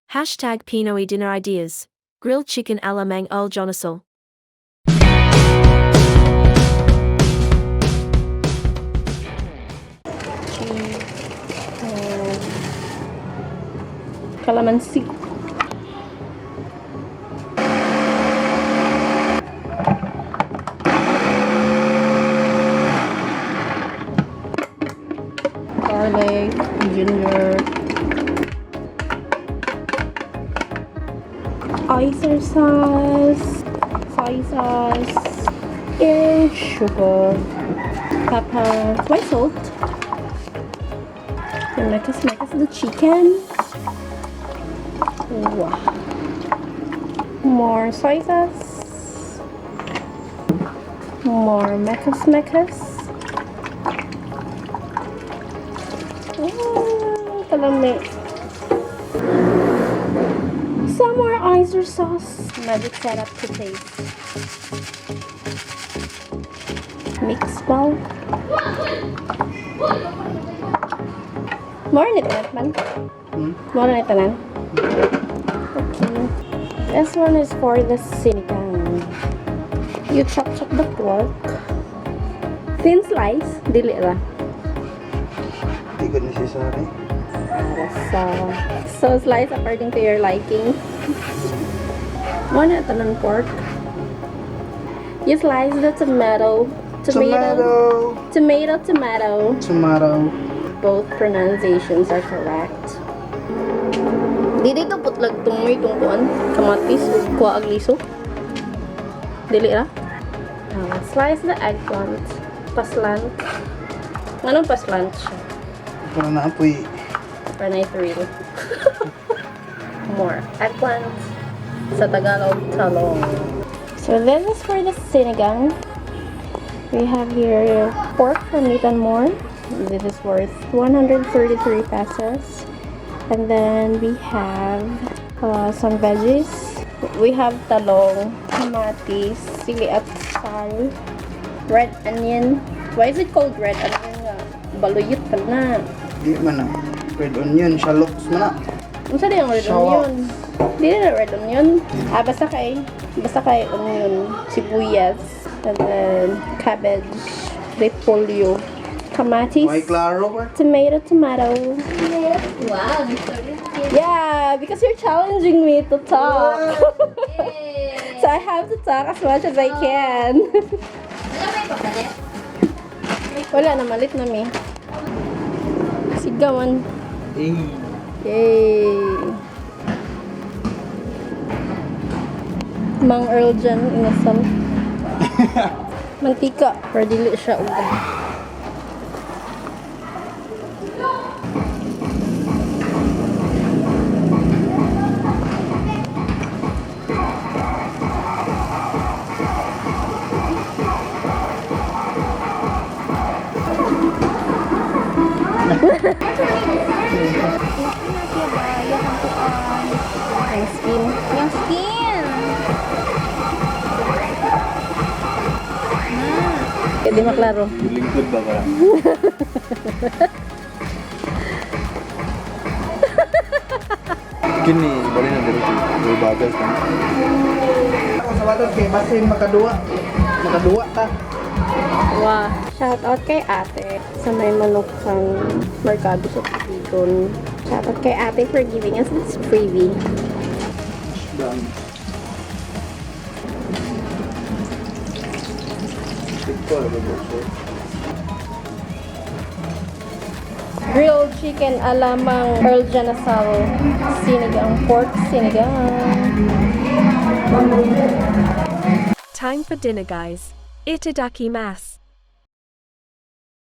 #𝗶𝗵𝗶𝗶𝗶𝗶𝗲𝗃 Grilled chicken à la 𝗚𝗵𝗶𝗶𝗃𝗀𝗃. Kalamansi. Garlic, ginger, oyster sauce, soy sauce, and sugar, pepper, white salt. And mix the chicken. Wow. More soy sauce. More 𝗚𝗵𝗶𝗶𝗶𝗃𝗀𝗃. Kalami. Some more oyster sauce. Magic setup to taste. Mix well. More nito man. More nito nan. Okay. This one is for the sinigang. You chop the pork. Thin slice. Dili ra. Hindi ko necessary. So slice according to your liking. One at the pork. You slice the tomato. Both pronunciations are correct. Dili to putlag tungoy tungkuan kamatis ug kuha ag liso. Dili ra. Slice the eggplant. Paslant. Anong paslant siya? Para na apoy. Para na thrill. More eggplant. Sa Tagalog, talong. So this is for the sinigang. We have here pork from Meat and More. This is worth 133 pesos. And then we have some veggies. We have talong, kamatis, Sili Espada, red onion. Why is it called red onion? Baluyot pa na. Di man na. Red onion, shallots man na. Ano sa yung red onion? Di na red onion. Basta kay onion, sibuyas, and then cabbage, repolyo, kamatis, tomato. Wow, Yeah, because you're challenging me to talk. So I have to talk as much as I can. Wala na, malit na mi. Sigawan. Yay! Mang Earl dyan, inasal. Mantika, pero dili siya ugat. yung skin. Hindi maklaro. Lingkod ba ba? Kini, bali na dito. May bagas na. Ako sa batas kay basin makaduwa ta. Wow. Shout out kay ate sa may manok sang merkado sa Pilipinas. Shout out kay ate for giving us this freebie. Done. Grilled chicken à la 𝗚𝗵𝗶𝗶𝗃𝗀𝗃 sinigang, pork sinigang. Time for dinner, guys. 𝗙𝗵𝗶𝗶𝗃𝗃.